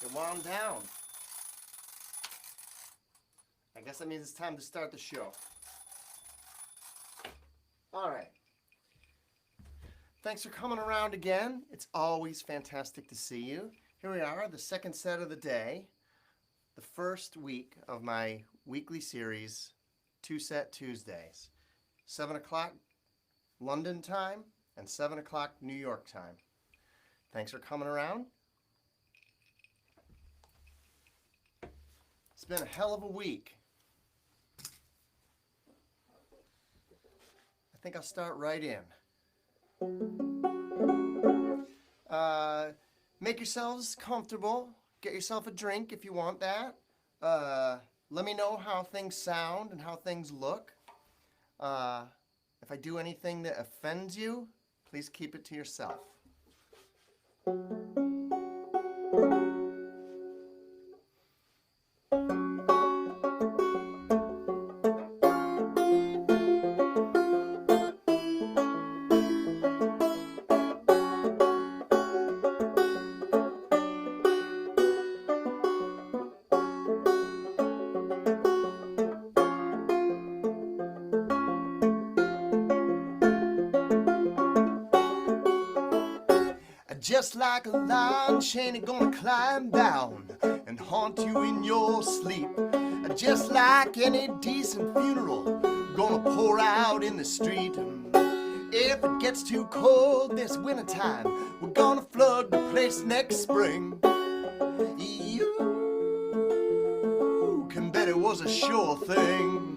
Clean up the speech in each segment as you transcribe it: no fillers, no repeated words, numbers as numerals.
It wound down. I guess that means it's time to start the show. All right. Thanks for coming around again. It's always fantastic to see you. Here we are, the second set of the day, the first week of my weekly series, Two Set Tuesdays. 7 o'clock London time and 7 o'clock New York time. Thanks for coming around. It's been a hell of a week. I think I'll start right in. Make yourselves comfortable. Get yourself a drink if you want that. Let me know how things sound and how things look. If I do anything that offends you, please keep it to yourself. Just like a lion chain, it gonna climb down and haunt you in your sleep. Just like any decent funeral, gonna pour out in the street. If it gets too cold this wintertime, we're gonna flood the place next spring. You can bet it was a sure thing.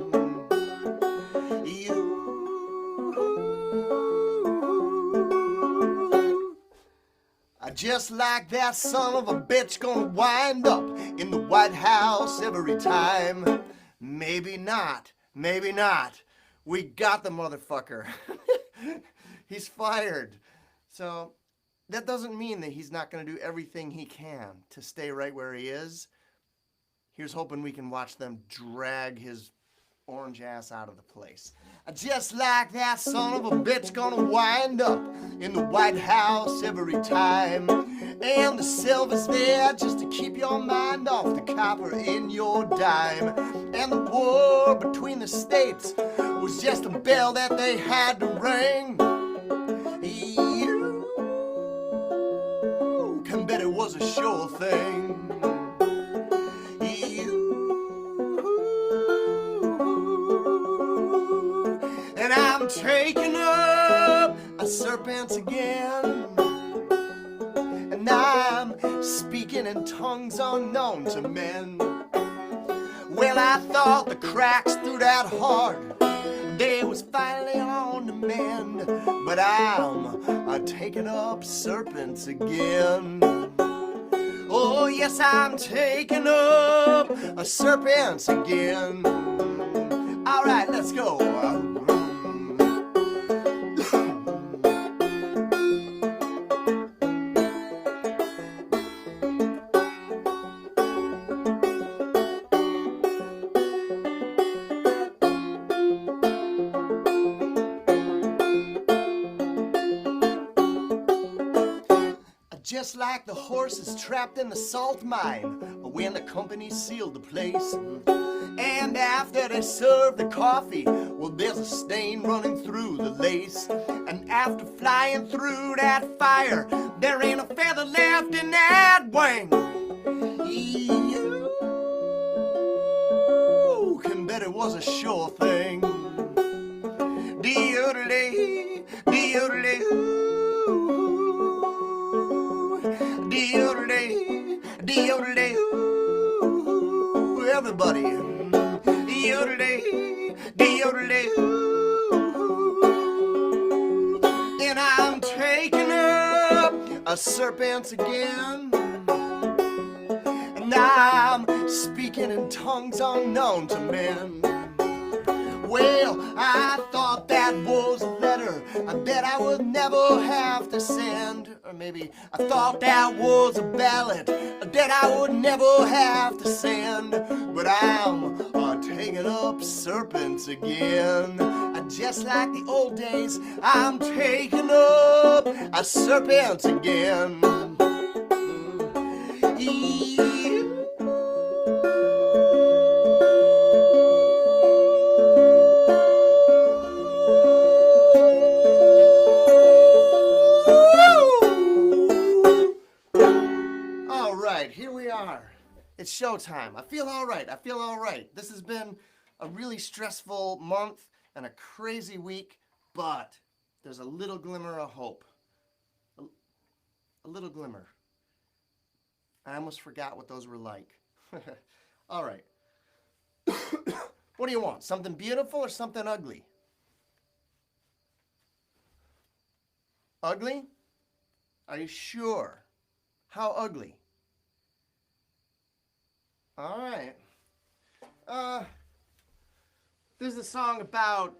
Just like that son of a bitch gonna wind up in the White House every time. Maybe not, maybe not. We got the motherfucker. He's fired. So that doesn't mean that he's not gonna do everything he can to stay right where he is. Here's hoping we can watch them drag his orange ass out of the place. Just like that son of a bitch gonna wind up in the White House every time. And the silver's there just to keep your mind off the copper in your dime. And the war between the states was just a bell that they had to ring. You can bet it was a sure thing. And I'm taking up a serpent again, and I'm speaking in tongues unknown to men. Well, I thought the cracks through that heart, they was finally on the mend, but I'm taking up serpents again. Oh yes, I'm taking up a serpent again. All right, let's go. Just like the horses trapped in the salt mine when the company sealed the place. And after they serve the coffee, well, there's a stain running through the lace. And after flying through that fire, there ain't a feather left in that wing. You can bet it was a sure thing. Dee-oo-dee-dee, dee-oo-dee-dee. Dee-oo-dee-dee, dee-oo-dee-dee, everybody. Dee-oo-dee-dee, dee-oo-dee-dee. And I'm taking up a serpent again, and I'm speaking in tongues unknown to men. Well, I thought that was a letter I bet I would never have to send. Or maybe I thought that was a ballad that I would never have to send. But I'm taking up serpents again. Just like the old days, I'm taking up a serpent again. All right, here we are. It's showtime. I feel all right. I feel all right. This has been a really stressful month and a crazy week, but there's a little glimmer of hope. A little glimmer. I almost forgot what those were like. All right. What do you want? Something beautiful or something ugly? Ugly? Are you sure? How ugly? All right. There's a song about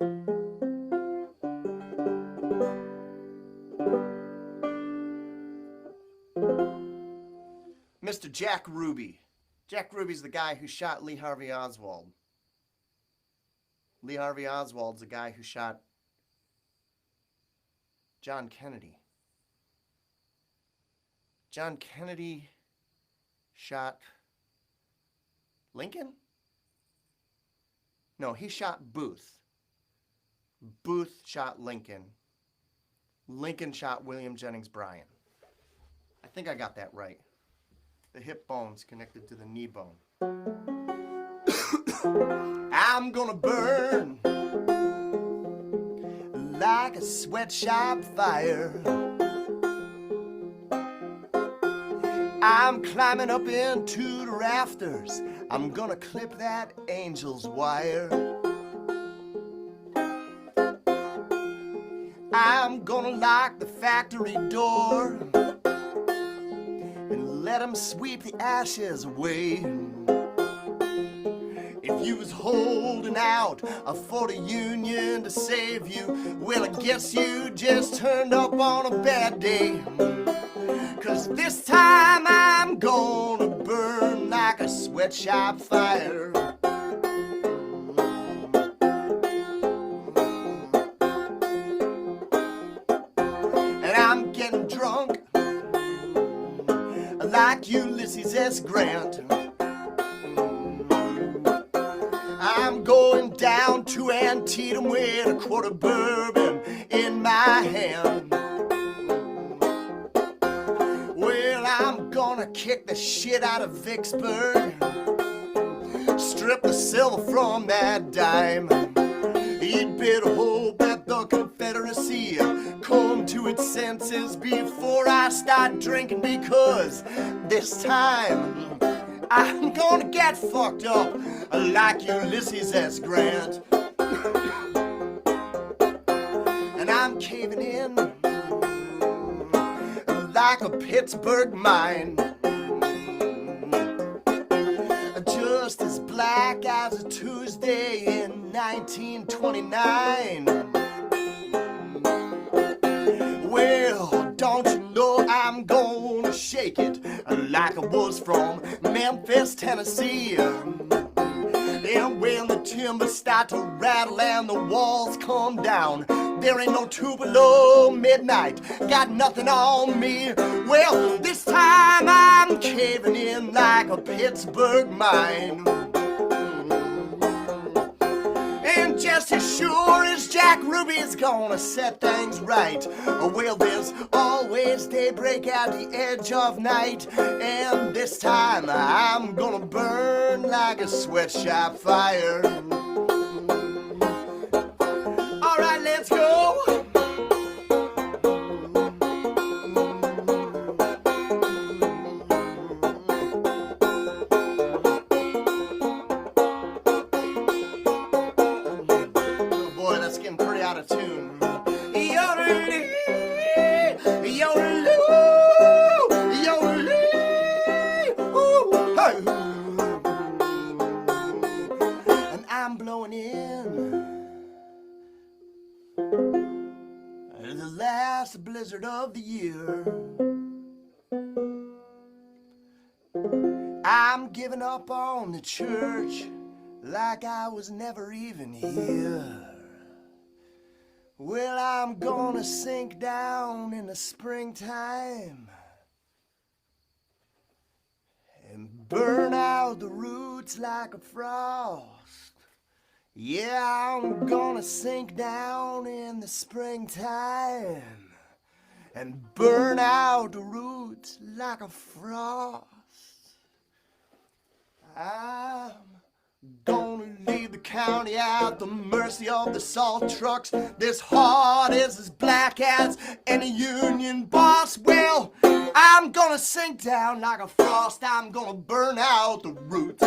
Mr. Jack Ruby. Jack Ruby's the guy who shot Lee Harvey Oswald. Lee Harvey Oswald's the guy who shot John Kennedy. John Kennedy shot Lincoln? No, he shot Booth. Booth shot Lincoln. Lincoln shot William Jennings Bryan. I think I got that right. The hip bone's connected to the knee bone. I'm gonna burn like a sweatshop fire. I'm climbing up into the rafters. I'm gonna clip that angel's wire. I'm gonna lock the factory door and let them sweep the ashes away. If you was holding out for the union to save you, well, I guess you just turned up on a bad day. 'Cause this time I'm gonna burn like a sweatshop fire. And I'm getting drunk like Ulysses S. Grant. I'm going down to Antietam with a quart of bourbon in my hand. Well, I'm gonna kick the shit out of Vicksburg, strip the silver from that dime. You'd better hope that the Confederacy come to its senses before I start drinking, because this time I'm gonna get fucked up like Ulysses S. Grant. And I'm caving in like a Pittsburgh mine, just as black as a Tuesday in 1929. Well, don't you know I'm gonna shake it like I was from Memphis, Tennessee. And when the timbers start to rattle and the walls come down, there ain't no two below midnight, got nothing on me. Well, this time I'm caving in like a Pittsburgh mine. And just as sure as Jack Ruby's gonna set things right, well, there's always daybreak at the edge of night. And this time I'm gonna burn like a sweatshop fire. All right, let's go. Oh boy, that's getting pretty out of tune. Yodeling, yodeling, yodeling, ooh, hey. And I'm blowing in the last blizzard of the year. I'm giving up on the church like I was never even here. Well, I'm gonna sink down in the springtime burn out the roots like a frost. Yeah, I'm gonna sink down in the springtime and burn out the roots like a frost. I'm gonna leave the county at the mercy of the salt trucks. This heart is as black as any union boss. Well, I'm gonna sink down like a frost. I'm gonna burn out the roots.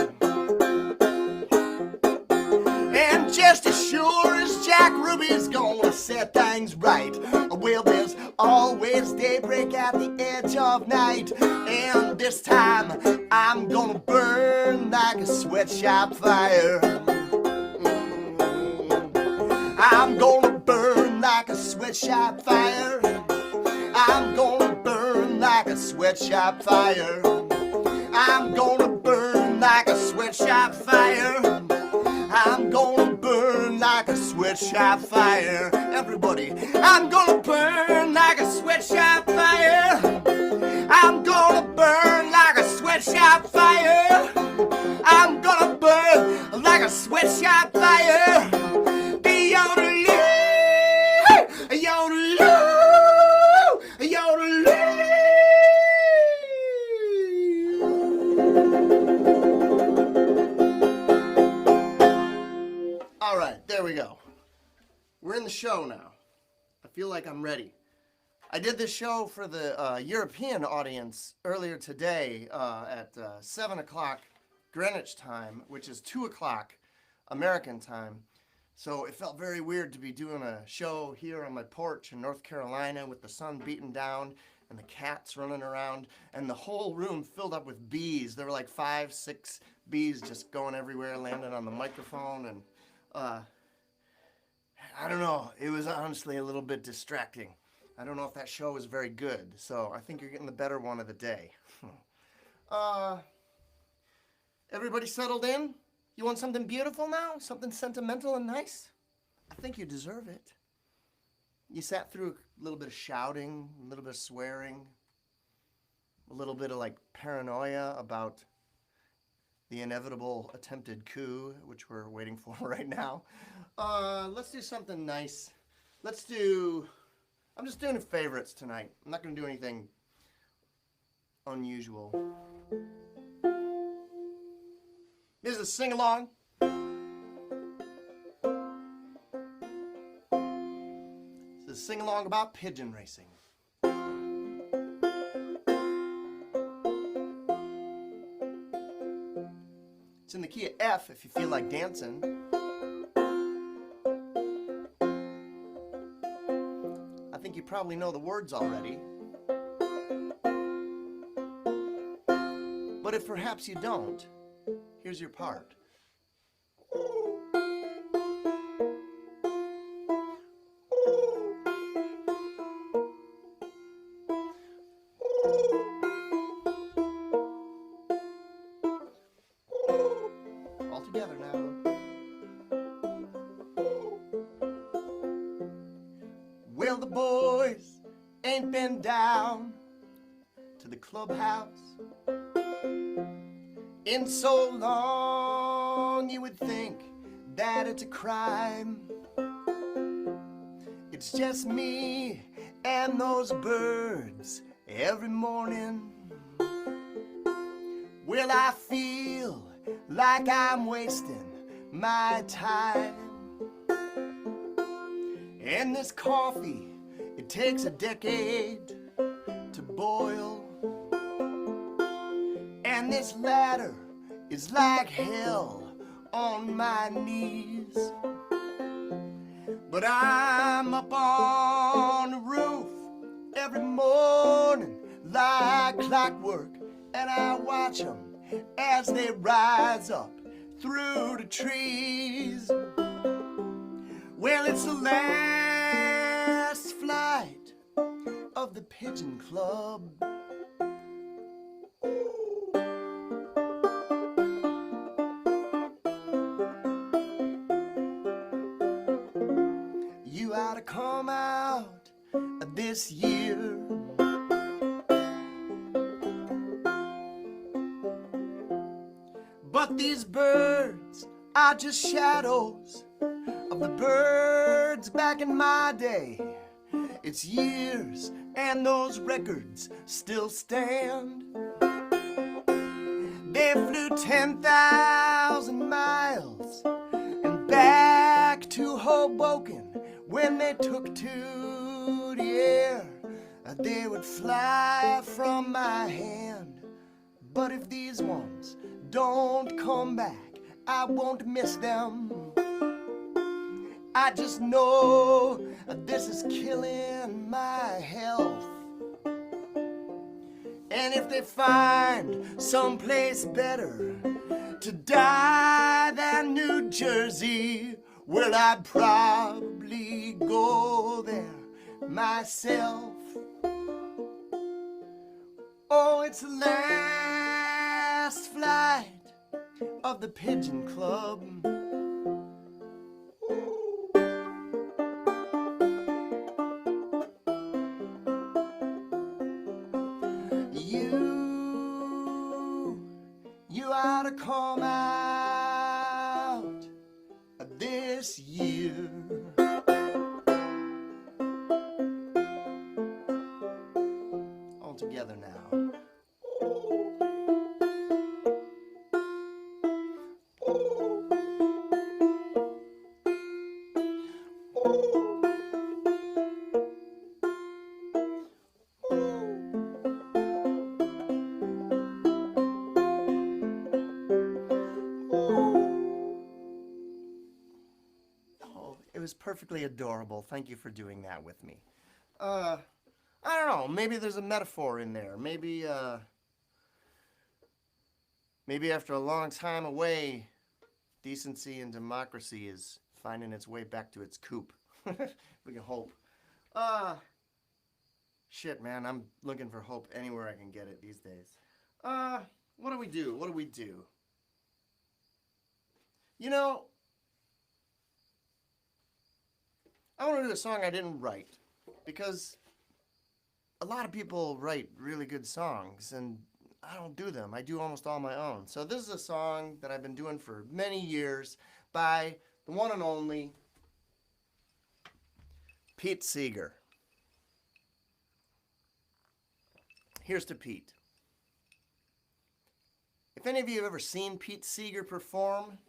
And just as sure as Jack Ruby's gonna set things right, well, there's always daybreak at the edge of night. And this time I'm gonna burn like a sweatshop fire. I'm gonna burn like a sweatshop fire. I'm gonna burn like a sweatshop fire. I'm gonna burn like a sweatshop fire. I'm gonna burn like a sweatshop fire. Everybody, I'm gonna burn like a sweatshop fire. I'm gonna burn like a sweatshop fire. I'm gonna burn like a sweatshop fire. Yodeloo, yodeloo, yodeloo. All right, there we go. We're in the show now. I feel like I'm ready. I did this show for the European audience earlier today at 7 o'clock Greenwich time, which is 2 o'clock American time. So it felt very weird to be doing a show here on my porch in North Carolina with the sun beating down and the cats running around and the whole room filled up with bees. There were like 5, 6 bees just going everywhere, landing on the microphone, and I don't know. It was honestly a little bit distracting. I don't know if that show was very good, so I think you're getting the better one of the day. Everybody settled in? You want something beautiful now? Something sentimental and nice? I think you deserve it. You sat through a little bit of shouting, a little bit of swearing, a little bit of like paranoia about the inevitable attempted coup, which we're waiting for right now. Let's do something nice. I'm just doing favorites tonight. I'm not going to do anything unusual. This is a sing-along. This is a sing-along about pigeon racing. It's in the key of F if you feel like dancing. I think you probably know the words already. But if perhaps you don't, here's your part. All together now. Well, the boys ain't been down to the clubhouse in so long. You would think that it's a crime. It's just me and those birds every morning. Well, I feel like I'm wasting my time. And this coffee, it takes a decade to boil. And this ladder is like hell on my knees. But I'm up on the roof every morning like clockwork, and I watch them as they rise up through the trees. Well, it's the last flight of the Pigeon Club. You ought to come out this year. But these birds are just shadows of the birds back in my day. It's years and those records still stand. They flew 10,000 miles and back to Hoboken. When they took to the air, they would fly from my hand. But if these ones don't come back, I won't miss them. I just know this is killing my health. And if they find someplace better to die than New Jersey, well, I'd probably go there myself. Oh, it's the last flight of the Pigeon Club. You ought to come out this year. All together now. It was perfectly adorable. Thank you for doing that with me. I don't know. Maybe there's a metaphor in there. Maybe after a long time away, decency and democracy is finding its way back to its coop. We can hope. Shit, man. I'm looking for hope anywhere I can get it these days. What do we do? What do we do? You know, I want to do a song I didn't write, because a lot of people write really good songs, and I don't do them. I do almost all my own. So this is a song that I've been doing for many years by the one and only Pete Seeger. Here's to Pete. If any of you have ever seen Pete Seeger perform,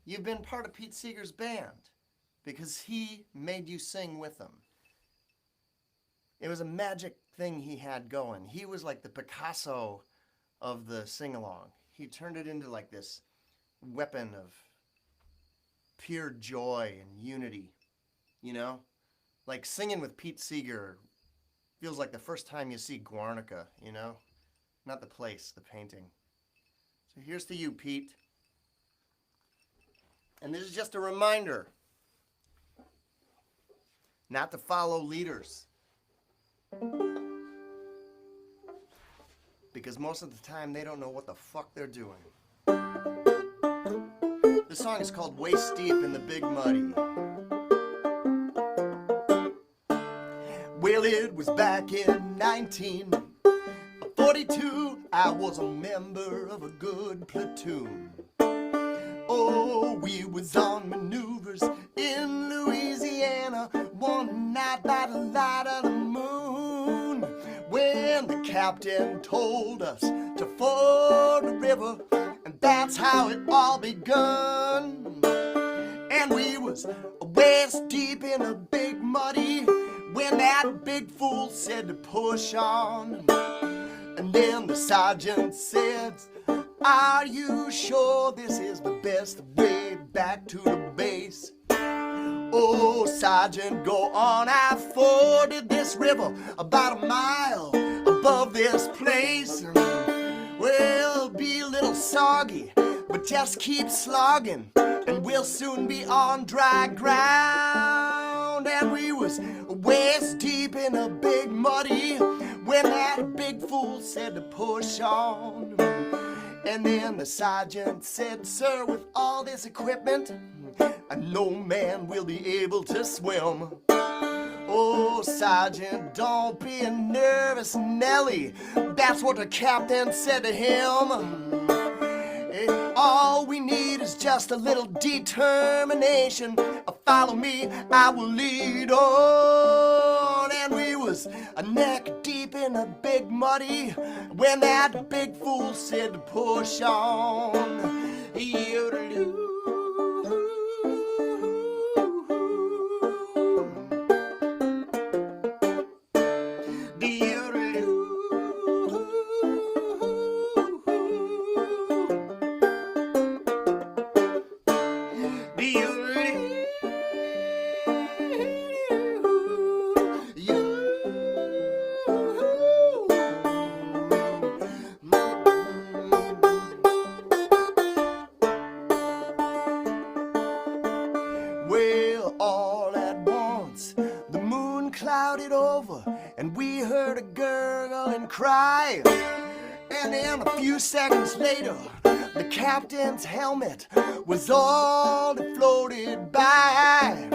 you've been part of Pete Seeger's band, because he made you sing with him. It was a magic thing he had going. He was like the Picasso of the sing-along. He turned it into like this weapon of pure joy and unity, you know? Like singing with Pete Seeger feels like the first time you see Guernica, you know? Not the place, the painting. So here's to you, Pete. And this is just a reminder not to follow leaders, because most of the time they don't know what the fuck they're doing. This song is called Waist Deep in the Big Muddy. Well, it was back in 1942. I was a member of a good platoon. Oh, we was on maneuvers in Louisiana one night by the light of the moon, when the captain told us to ford the river, and that's how it all begun. And we was waist deep in a big muddy when that big fool said to push on. And then the sergeant said, "Are you sure this is the best way back to the base?" "Oh, Sergeant, go on. I forded this river about a mile above this place. Well, be a little soggy, but just keep slogging, and we'll soon be on dry ground." And we was waist deep in a big muddy when that big fool said to push on. And then the sergeant said, "Sir, with all this equipment, no man will be able to swim." "Oh, Sergeant, don't be a nervous Nelly." That's what the captain said to him. "All All we need is just a little determination. Follow me, I will lead on. And we was a neck deep in a big muddy when that big fool said to push on. Yodeloo. Well, all at once, the moon clouded over, and we heard a gurgle and cry. And then a few seconds later, the captain's helmet was all that floated by.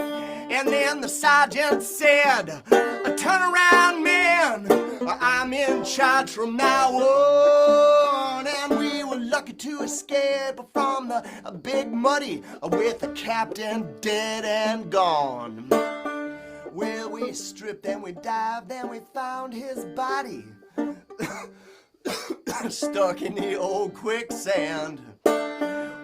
And then the sergeant said, "Turn around, man, I'm in charge from now on." And we were lucky to escape from the big muddy with the captain dead and gone. Well, we stripped and we dived and we found his body stuck in the old quicksand.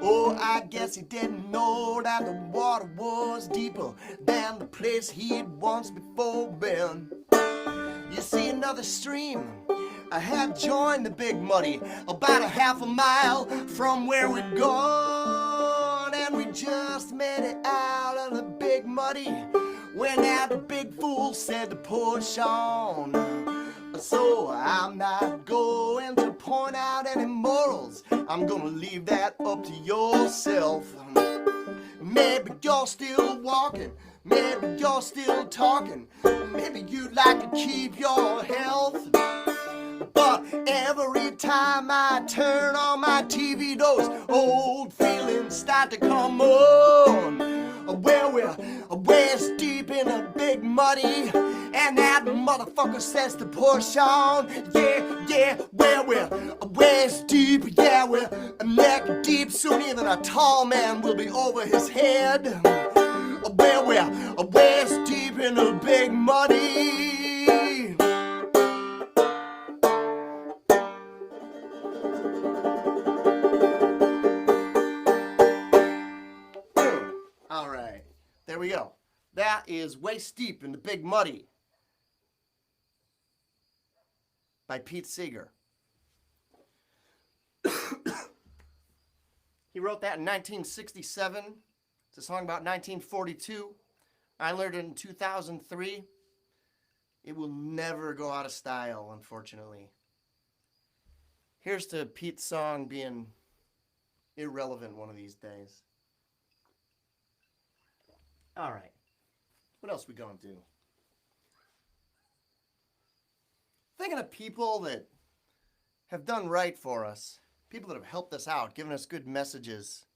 Oh, I guess he didn't know that the water was deeper than the place he'd once before been. You see, another stream had joined the big muddy about a half a mile from where we'd gone. And we just made it out of the big muddy when that big fool said to push on. So I'm not going to point out any morals, I'm gonna leave that up to yourself. Maybe you're still walking, maybe you're still talking, maybe you'd like to keep your health. But every time I turn on my TV, those old feelings start to come on. Well, we're waist deep in a big muddy, and that motherfucker says to push on. Yeah, well, we're waist deep, yeah, we're neck deep. Soon even a tall man will be over his head. Well, we're waist deep in a big muddy. All right, there we go. That is Waist Deep in the Big Muddy by Pete Seeger. He wrote that in 1967. It's a song about 1942. I learned it in 2003. It will never go out of style, unfortunately. Here's to Pete's song being irrelevant one of these days. All right. What else we gonna do? Thinking of people that have done right for us, people that have helped us out, given us good messages.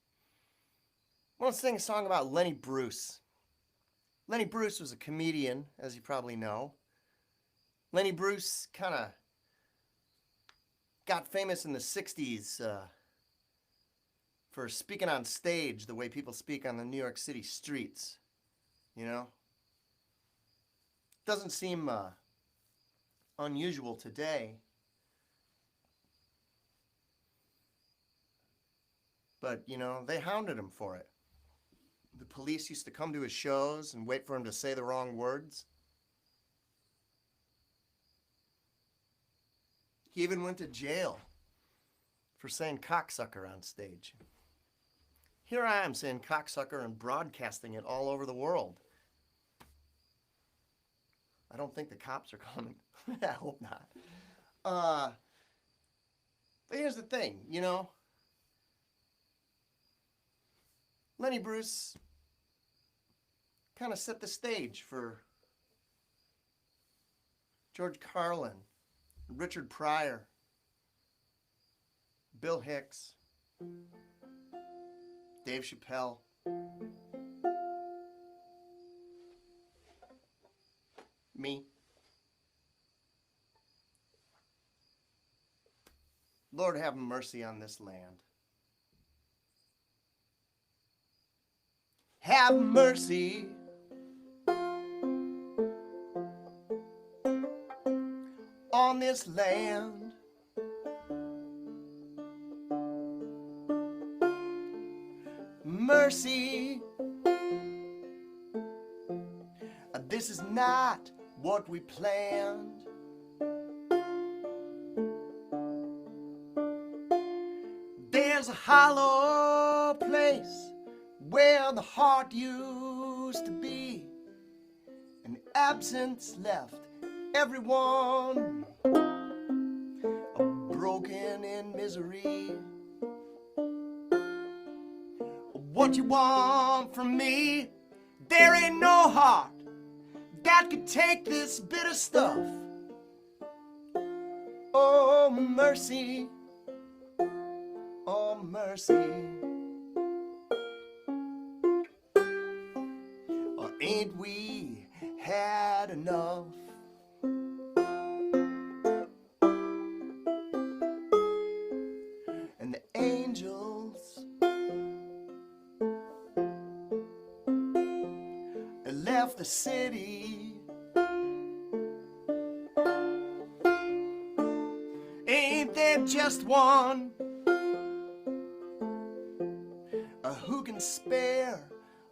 I want to sing a song about Lenny Bruce. Lenny Bruce was a comedian, as you probably know. Lenny Bruce kind of got famous in the 60s for speaking on stage the way people speak on the New York City streets. You know? Doesn't seem unusual today. But, you know, they hounded him for it. The police used to come to his shows and wait for him to say the wrong words. He even went to jail for saying cocksucker on stage. Here I am saying cocksucker and broadcasting it all over the world. I don't think the cops are coming. I hope not. But here's the thing, you know. Lenny Bruce kind of set the stage for George Carlin, Richard Pryor, Bill Hicks, Dave Chappelle. Me. Lord have mercy on this land. have mercy on this land. Mercy, this is not what we planned. There's a hollow place where the heart used to be, and absence left everyone broken in misery. What you want from me? There ain't no heart that could take this bitter stuff. Oh, mercy, oh, mercy. Or ain't we had enough? And the angels left the city. Ain't there just one who can spare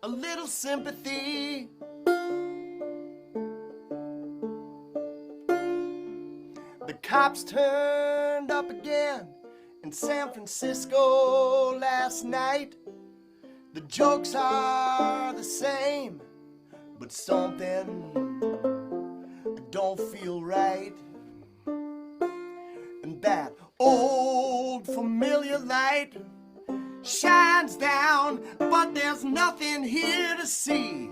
a little sympathy? The cops turned up again in San Francisco last night. The jokes are the same, but something don't feel right. And that old familiar light shines down, but there's nothing here to see.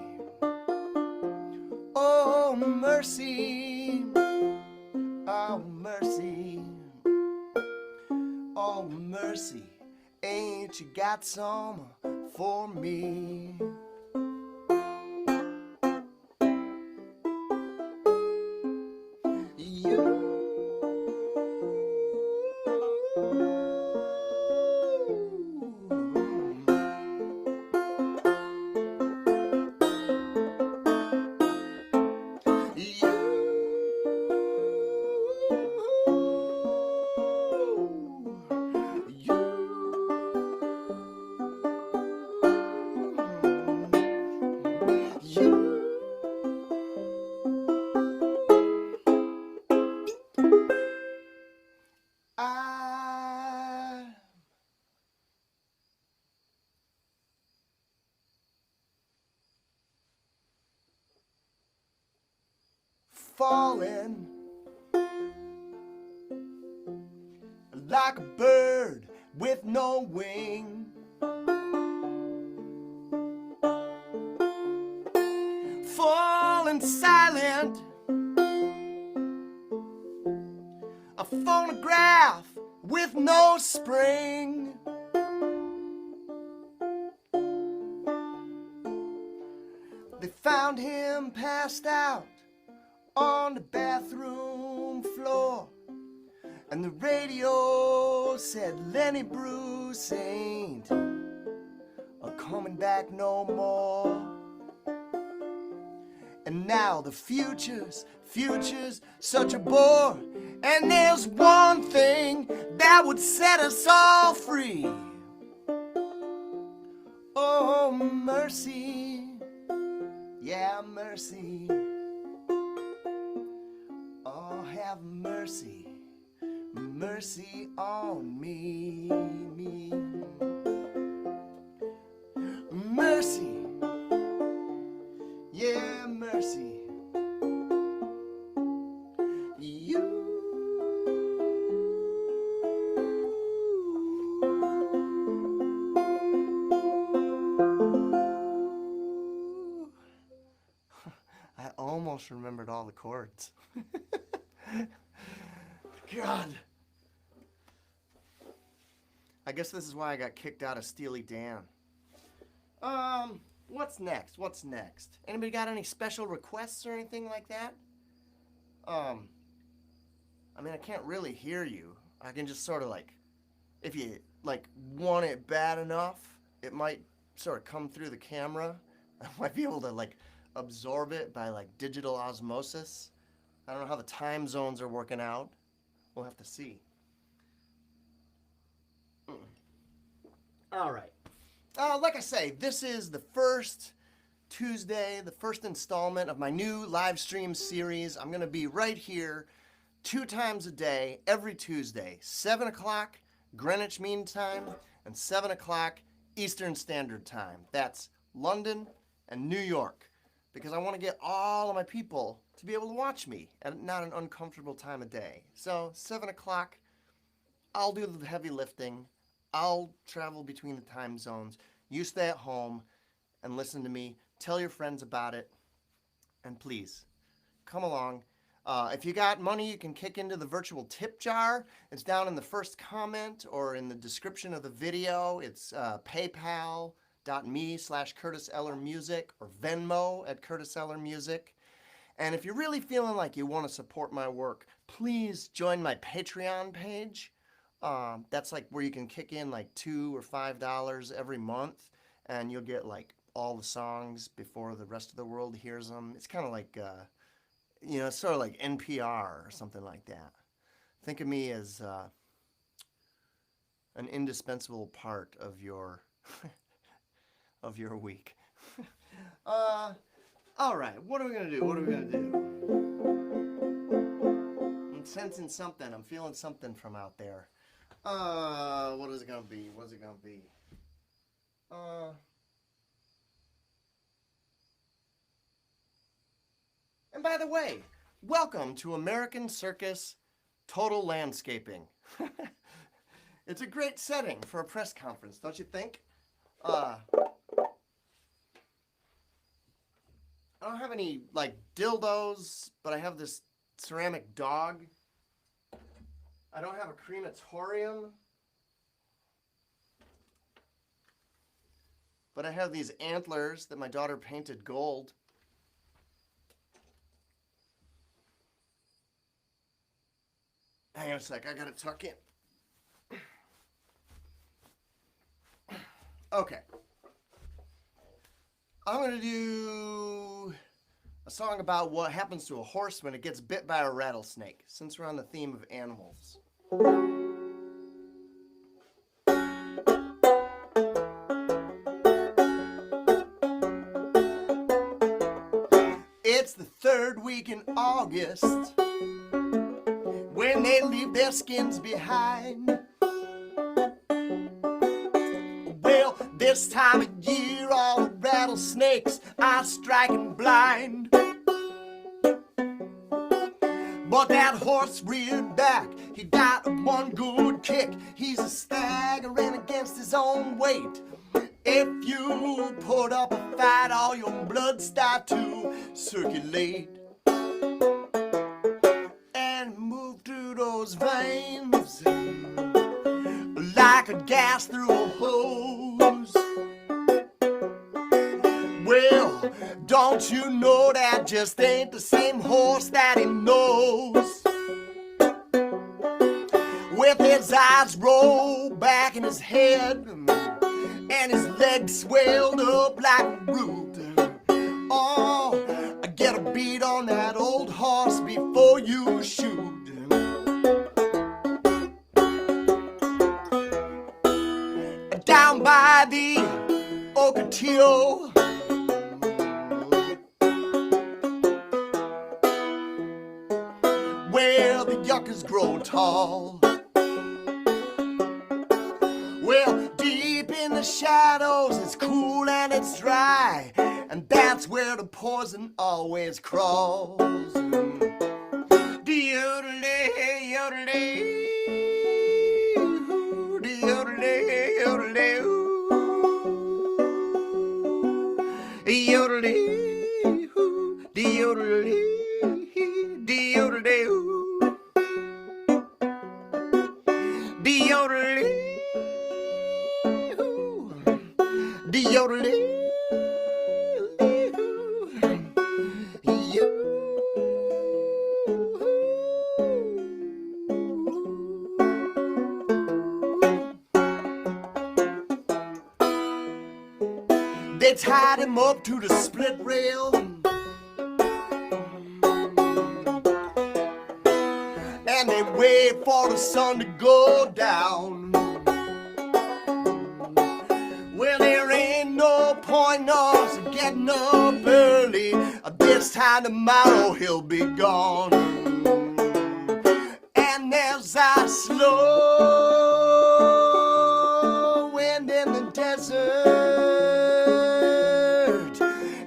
Oh, mercy, oh, mercy, oh, mercy, ain't you got some for me? Falling like a bird with no wing, falling silent, a phonograph with no spring. They found him passed out on the bathroom floor, and the radio said Lenny Bruce ain't coming back no more. And now the future's such a bore, and there's one thing that would set us all free. Oh, mercy, yeah, mercy. Oh, have mercy, mercy on me, Mercy, yeah, mercy. You. I almost remembered all the chords. God. I guess this is why I got kicked out of Steely Dan. What's next? What's next? Anybody got any special requests or anything like that? I mean, I can't really hear you. I can just sort of like, if you like want it bad enough, it might sort of come through the camera. I might be able to like absorb it by like digital osmosis. I don't know how the time zones are working out. We'll have to see. All right. Like I say, this is the first Tuesday, the first installment of my new live stream series. I'm going to be right here 2 times a day, every Tuesday, 7 o'clock Greenwich Mean Time and 7 o'clock Eastern Standard Time. That's London and New York, because I want to get all of my people to be able to watch me at not an uncomfortable time of day. So 7 o'clock, I'll do the heavy lifting. I'll travel between the time zones. You stay at home and listen to me. Tell your friends about it. And please, come along. If you got money, you can kick into the virtual tip jar. It's down in the first comment or in the description of the video. It's paypal.me/Curtis Eller Music or Venmo at Curtis Eller Music. And if you're really feeling like you want to support my work, please join my Patreon page. That's like where you can kick in like $2 or $5 every month, and you'll get like all the songs before the rest of the world hears them. It's kind of like, it's sort of like NPR or something like that. Think of me as an indispensable part of your of your week. All right, what are we gonna do? I'm sensing something. I'm feeling something from out there. What is it gonna be? And by the way, welcome to American Circus Total Landscaping. It's a great setting for a press conference, don't you think? I don't have any, like, dildos, but I have this ceramic dog. I don't have a crematorium, but I have these antlers that my daughter painted gold. Hang on a sec, I gotta tuck in. Okay. I'm gonna do a song about what happens to a horse when it gets bit by a rattlesnake, since we're on the theme of animals. It's the 3rd week in August, when they leave their skins behind. Well, this time of year, all the rattlesnakes are striking blind. But that horse reared back, he got one good kick. He's a staggering against his own weight. If you put up a fight, all your blood start to circulate and move through those veins like a gas through a hose. Well, don't you know that just ain't the same horse that he knows? With his eyes rolled back in his head and his legs swelled up like a root. Oh, get a beat on that old horse before you shoot. Down by the Ocotillo, where the yuccas grow tall. Well, deep in the shadows, it's cool and it's dry, and that's where the poison always crawls. De-yodelay, yodelay, de-yodelay, yodelay, yodelay, de-yodelay, de-yodelay, de-yodelay. De-yodelay, They tied him up to the split rail, and they wait for the sun to go down. Well, there ain't no point us getting up early. This time tomorrow he'll be gone. And there's a slow wind in the desert,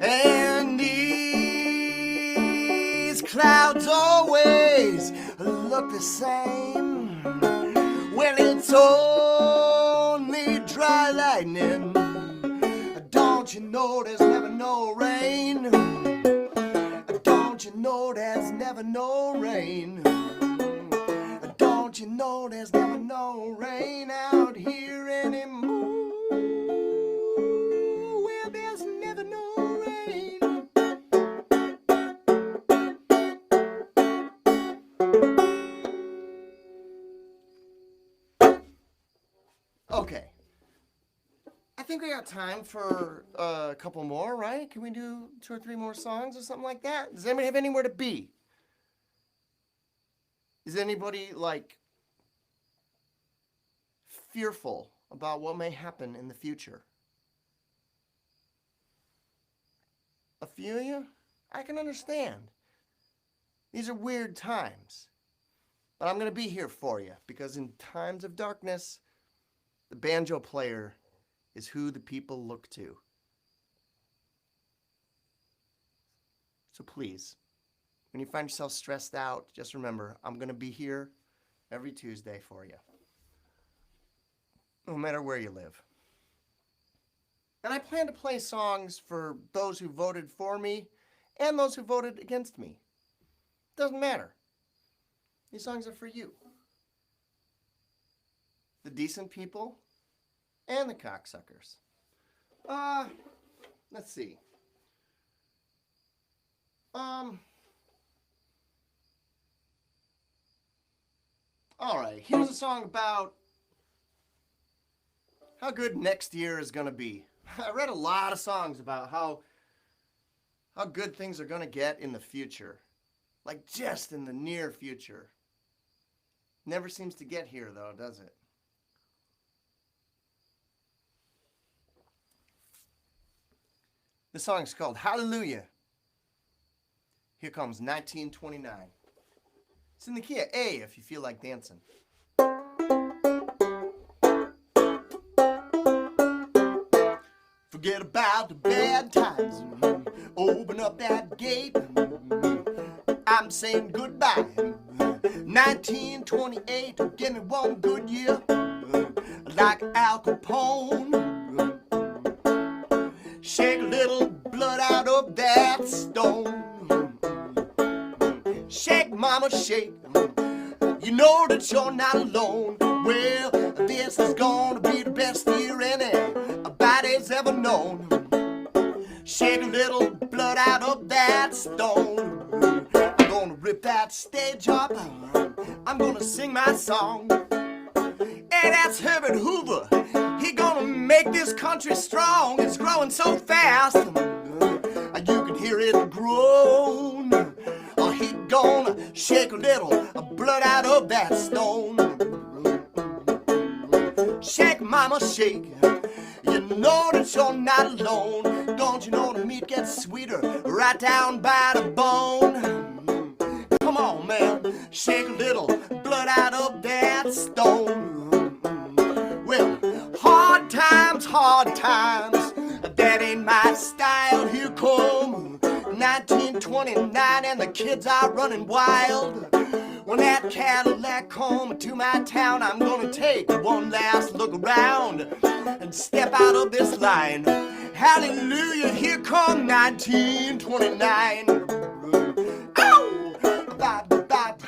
and these clouds always look the same. Well, it's only dry lightning. Don't you know there's never no rain? Don't you know there's never no rain? Don't you know there's never no rain out here anymore? Well, there's never no rain. Okay. I think we got time for a couple more, right? Can we do 2 or 3 more songs or something like that? Does anybody have anywhere to be? Is anybody, like, fearful about what may happen in the future? A few of you? I can understand. These are weird times. But I'm going to be here for you, because in times of darkness, the banjo player is who the people look to. So please, when you find yourself stressed out, just remember, I'm going to be here every Tuesday for you, no matter where you live. And I plan to play songs for those who voted for me and those who voted against me. Doesn't matter. These songs are for you. The decent people and the cocksuckers. Let's see. Alright, here's a song about how good next year is gonna be. I read a lot of songs about how good things are gonna get in the future. Like just in the near future. Never seems to get here though, does it? The song's called Hallelujah. Here comes 1929. It's in the key of A if you feel like dancing. Forget about the bad times. Open up that gate. I'm saying goodbye. 1928, give me one good year. Like Al Capone. Shake a little blood out of that stone. Shake, mama, shake. You know that you're not alone. Well, this is gonna be the best year anybody's ever known. Shake a little blood out of that stone. I'm gonna rip that stage up. I'm gonna sing my song. And that's Herbert Hoover. He gonna make this country strong. It's growing so fast. You can hear it groan. He gonna shake a little blood out of that stone. Shake, mama, shake. You know that you're not alone. Don't you know the meat gets sweeter right down by the bone? Come on, man, shake a little blood out of that stone. Well, hard times, that ain't my style. Here come 1929 and the kids are running wild. When that Cadillac come to my town, I'm gonna take one last look around and step out of this line. Hallelujah, here come 1929. Ow! Bop, bop.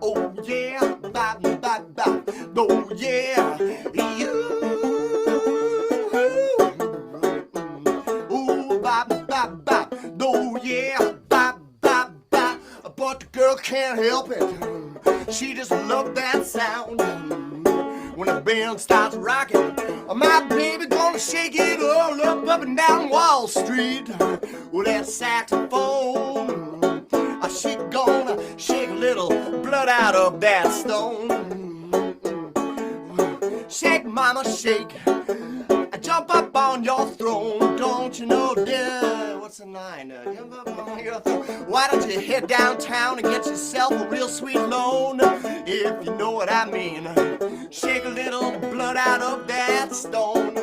Oh yeah, bop, bop, bop. Oh yeah, you. Oh, bop, bop, bop. Oh yeah, bop, bop, bop. But the girl can't help it. She just loved that sound. When the band starts rocking, my baby gonna gonna shake it all up and down Wall Street with that saxophone. She gonna shake a little blood out of that stone. Shake, mama, shake. Jump up on your throne. Don't you know, dear? What's the line? Jump up on your throne. Why don't you head downtown and get yourself a real sweet loan? If you know what I mean. Shake a little blood out of that stone.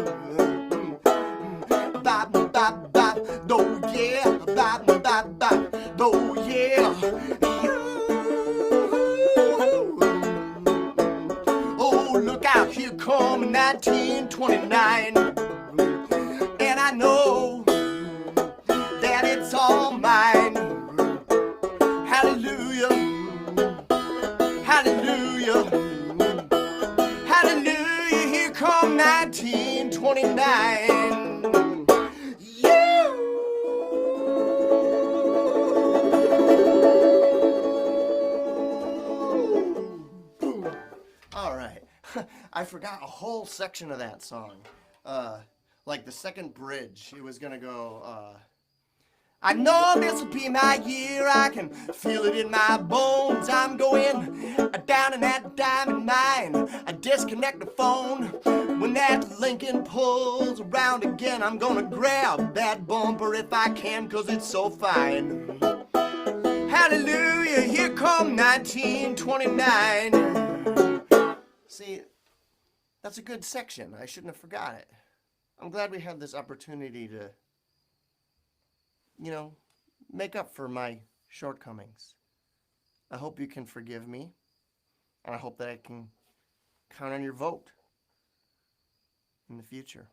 Bop, bop, bop. Oh, yeah. Bop, bop, bop. Oh, yeah. Oh, look out, here come 1929. And I know that it's all mine. Hallelujah. Hallelujah. Hallelujah. Here come 1929. I forgot a whole section of that song. Like the second bridge. It was gonna go, I know this will be my year. I can feel it in my bones. I'm going down in that diamond mine. I disconnect the phone. When that Lincoln pulls around again, I'm gonna grab that bumper if I can, 'cause it's so fine. Hallelujah, here come 1929. See, that's a good section. I shouldn't have forgot it. I'm glad we had this opportunity to, you know, make up for my shortcomings. I hope you can forgive me, and I hope that I can count on your vote in the future.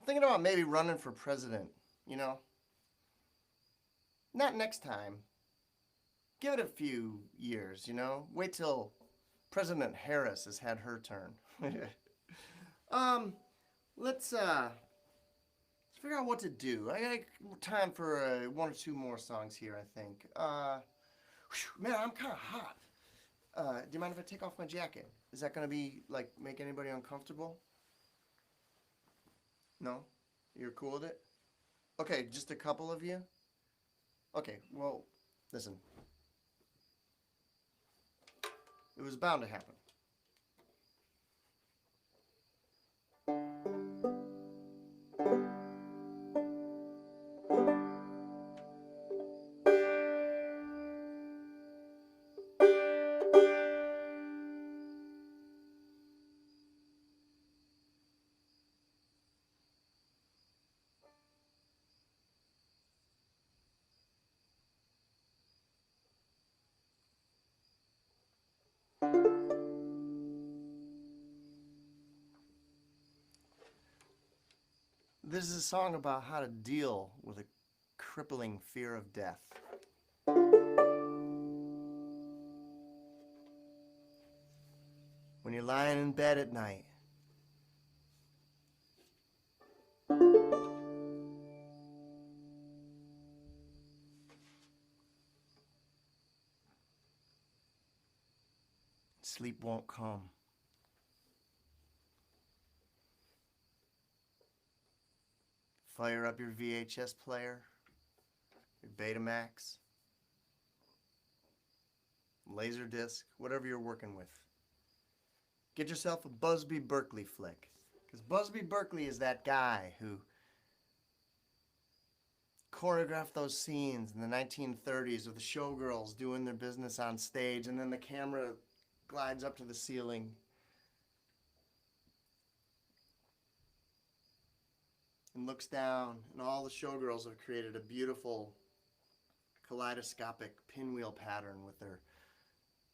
Thinking about maybe running for president, you know? Not next time. Give it a few years, you know? Wait till President Harris has had her turn. Let's figure out what to do. I got time for one or two more songs here, I think. Man, I'm kind of hot. Do you mind if I take off my jacket? Is that going to be, like, make anybody uncomfortable? No? You're cool with it? Okay, just a couple of you? Okay, well, listen. It was bound to happen. This is a song about how to deal with a crippling fear of death. When you're lying in bed at night, sleep won't come. Fire up your VHS player, your Betamax, Laserdisc, whatever you're working with. Get yourself a Busby Berkeley flick. Because Busby Berkeley is that guy who choreographed those scenes in the 1930s of the showgirls doing their business on stage, and then the camera glides up to the ceiling. And looks down, and all the showgirls have created a beautiful kaleidoscopic pinwheel pattern with their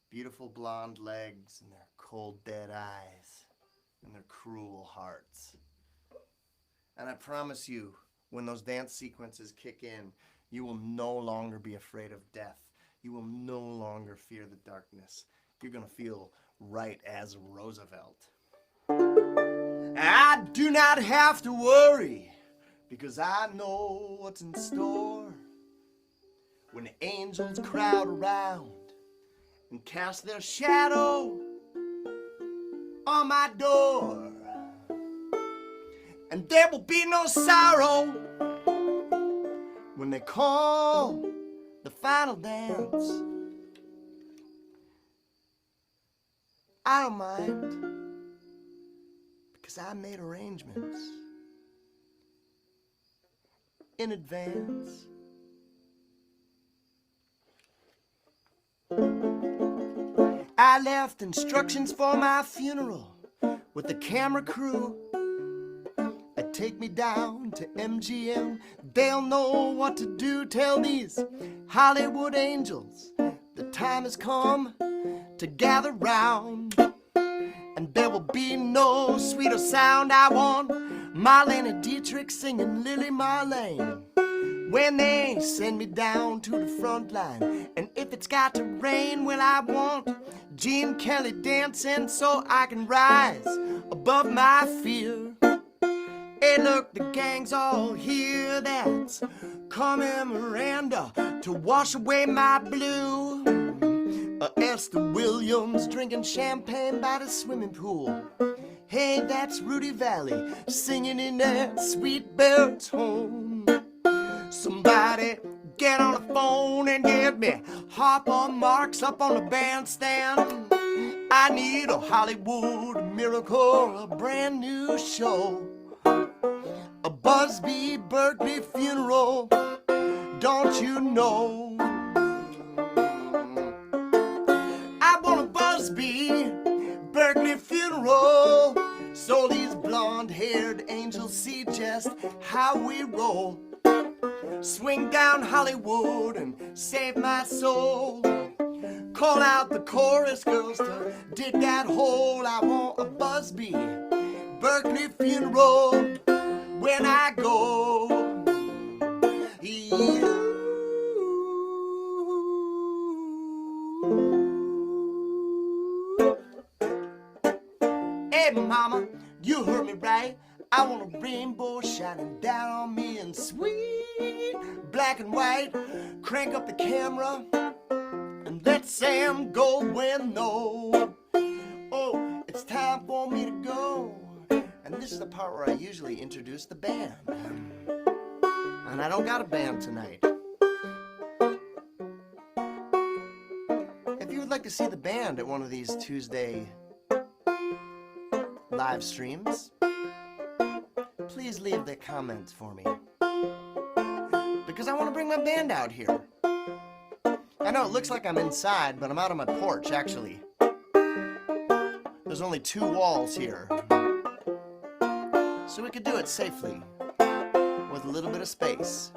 beautiful blonde legs and their cold dead eyes and their cruel hearts. And I promise you, when those dance sequences kick in, you will no longer be afraid of death. You will no longer fear the darkness. You're gonna feel right as Roosevelt. I do not have to worry, because I know what's in store. When the angels crowd around and cast their shadow on my door. And there will be no sorrow when they call the final dance. I don't mind, because I made arrangements in advance. I left instructions for my funeral with the camera crew. Take me down to MGM, they'll know what to do. Tell these Hollywood angels the time has come to gather round, and there will be no sweeter sound. I want Marlene Dietrich singing Lily Marlene when they send me down to the front line. And if it's got to rain, well, I want Gene Kelly dancing so I can rise above my fear. Hey, look, the gang's all here. That's Carmen Miranda to wash away my blue. Esther Williams drinking champagne by the swimming pool. Hey, that's Rudy Valley singing in that sweet baritone. Somebody get on the phone and get me Harper Marx up on the bandstand. I need a Hollywood miracle, a brand new show. A Busby Berkeley funeral, don't you know? I want a Busby Berkeley funeral, so these blonde-haired angels see just how we roll. Swing down Hollywood and save my soul. Call out the chorus girls to dig that hole. I want a Busby Berkeley funeral when I go. Hey mama, you heard me right. I want a rainbow shining down on me in sweet black and white. Crank up the camera and let Sam go when no. Oh, it's time for me to go. And this is the part where I usually introduce the band. And I don't got a band tonight. If you would like to see the band at one of these Tuesday live streams, please leave the comments for me. Because I want to bring my band out here. I know it looks like I'm inside, but I'm out on my porch, actually. There's only 2 walls here. So we could do it safely, with a little bit of space.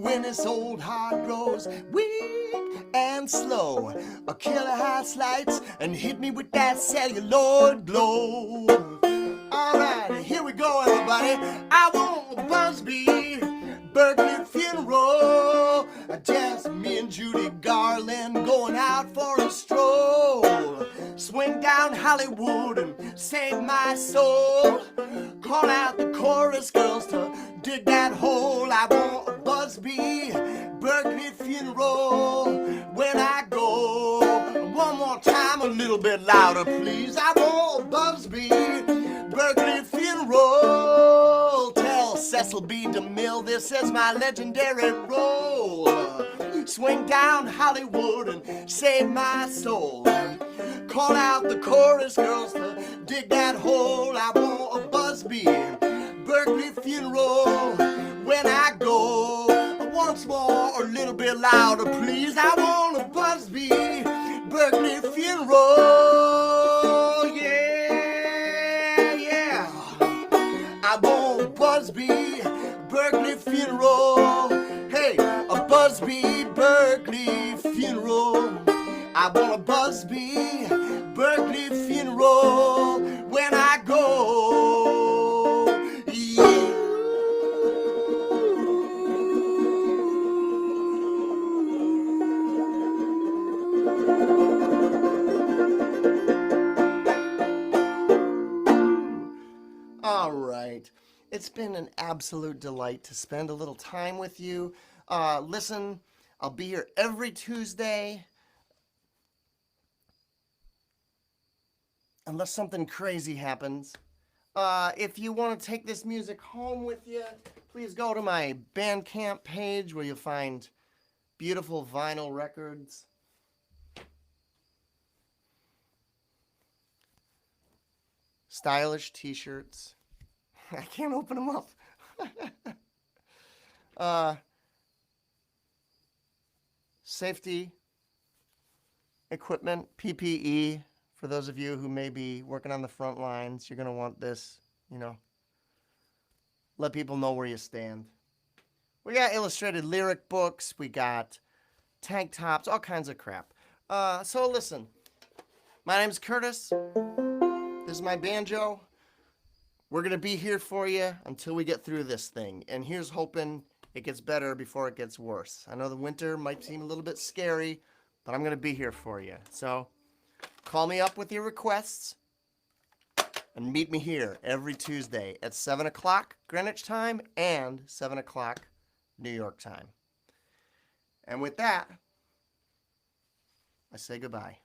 When this old heart grows weak and slow, a killer high slides and hit me with that celluloid glow. Alright, here we go, everybody. I want a Busby Berkeley funeral. Just me and Judy Garland going out for a stroll. Swing down Hollywood and save my soul. Call out the chorus girls to dig that hole. I want a Busby Berkeley funeral when I go. One more time, a little bit louder, please. I want a Busby Berkeley funeral. Tell Cecil B. DeMille this is my legendary role. Swing down Hollywood and save my soul. Call out the chorus girls to dig that hole. I want a Busby Berkeley funeral when I go. Once more, a little bit louder, please. I want a Busby Berkeley funeral. Yeah, yeah. I want a Busby Berkeley funeral. Hey, a Busby Berkeley funeral. I want a Busby Berkeley funeral when I go. Yeah. All right. It's been an absolute delight to spend a little time with you. Listen, I'll be here every Tuesday. Unless something crazy happens. If you want to take this music home with you, please go to my Bandcamp page where you'll find beautiful vinyl records. Stylish t-shirts. I can't open them up. Safety equipment, PPE. For those of you who may be working on the front lines, you're going to want this, you know. Let people know where you stand. We got illustrated lyric books. We got tank tops, all kinds of crap. So listen, my name's Curtis. This is my banjo. We're going to be here for you until we get through this thing. And here's hoping it gets better before it gets worse. I know the winter might seem a little bit scary, but I'm going to be here for you. So call me up with your requests and meet me here every Tuesday at 7 o'clock Greenwich time and 7 o'clock New York time. And with that, I say goodbye.